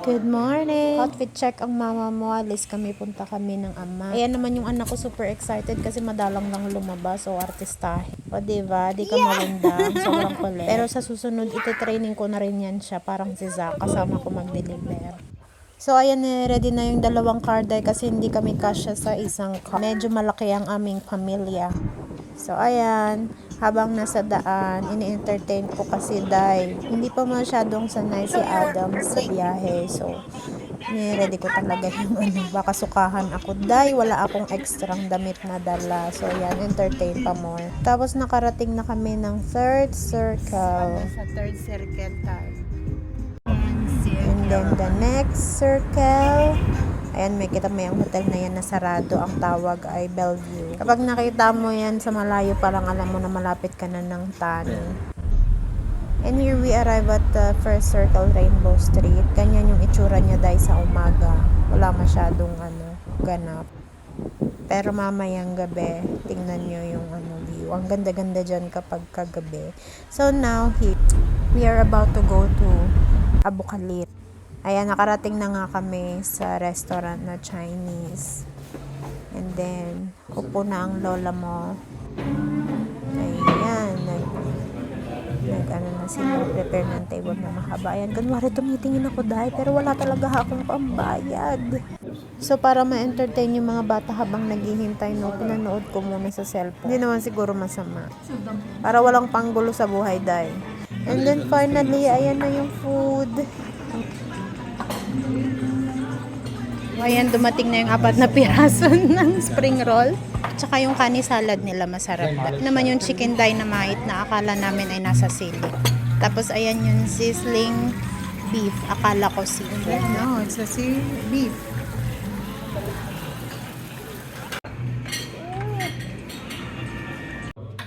Good morning! Outfit check ang mama mo. Alis kami, punta kami ng ama. Ayan naman yung anak ko, super excited kasi madalang lang lumabas o artistahe. O diba? Di ka malundang. Sobrang kulit. Pero sa susunod, iti-training ko na rin yan siya. Parang si Zach, kasama ko mag-deliver. So, ayan, ready na yung dalawang car day kasi hindi kami kasya sa isang car. Medyo malaki ang aming pamilya. So, ayan, habang nasa daan, ini-entertain ko kasi Day. Hindi pa masyadong sanay si Adam sa biyahe. So, ni-ready ko talaga yung baka sukahan ako. Day, wala akong extrang damit na dala. So, ayan, entertain pa more. Tapos, nakarating na kami ng third circle. Sa third circle tayo. And then, the next circle, ayan, may kita mo yung hotel na yan na sarado. Ang tawag ay Bellevue. Kapag nakita mo yan sa malayo, parang alam mo na malapit ka na ng Tani. And here we arrive at the first circle, Rainbow Street. Ganyan yung itsura niya dahil sa umaga. Wala masyadong ganap. Pero mamayang gabi, tingnan nyo yung view. Ang ganda-ganda dyan kapag kagabi. So now, we are about to go to Abu Khalid. Ayan, nakarating na nga kami sa restaurant na Chinese. And then, upo na ang lola mo. Ayan, na sila, prepare ng table na mahaba. Ayan, kunwari tumitingin ako dahil, pero wala talaga akong pambayad. So, para ma-entertain yung mga bata habang naghihintay, pinanood ko muna sa cellphone. Hindi naman siguro masama. Para walang panggulo sa buhay dahil. And then, finally, ayan na yung food. Ayan, dumating na yung 4 na piraso ng spring roll. Tsaka yung kani salad nila masarap. Naman yung chicken dynamite na akala namin ay nasa sili. Tapos ayan yung sizzling beef. Akala ko sili. No, it's a beef.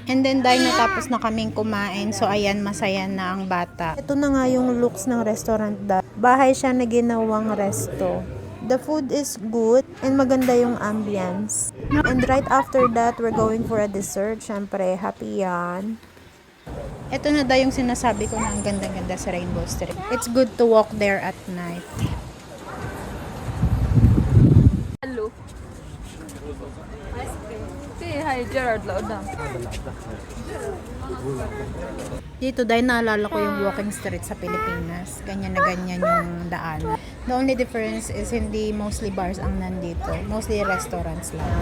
And then dahil natapos na kaming kumain, so ayan, masaya na ang bata. Ito na nga yung looks ng restaurant. Bahay siya na ginawang resto. The food is good and maganda yung ambience. And right after that, we're going for a dessert. Syempre, happy yan. Ito na daw yung sinasabi ko na ang ganda-ganda sa Rainbow Street. It's good to walk there at night. Hello. Say hi, Gerard. Laudang. Dito dahil naalala ko yung walking street sa Pilipinas. Ganyan na ganyan yung daan. The only difference is hindi mostly bars ang nandito. Mostly restaurants lang.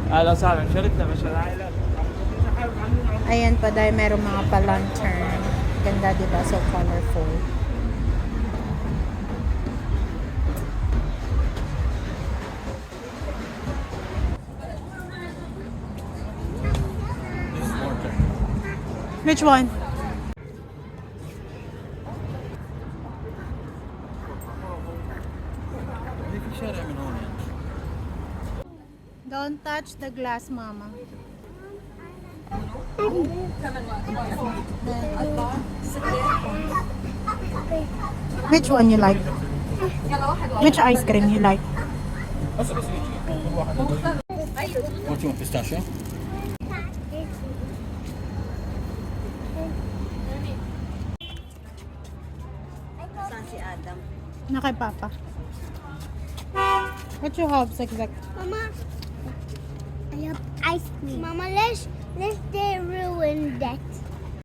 اهلا وسهلا شركنا مش العائله Ayan pa dahil merong mga pa-lantern. Ganda diba? So colorful. Which one? Don't touch the glass, Mama. Which one you like? Which ice cream you like? What you want, pistachio? Na kay Papa. What you have, Zek? Mama, I have ice cream. Mama, let's they ruin that.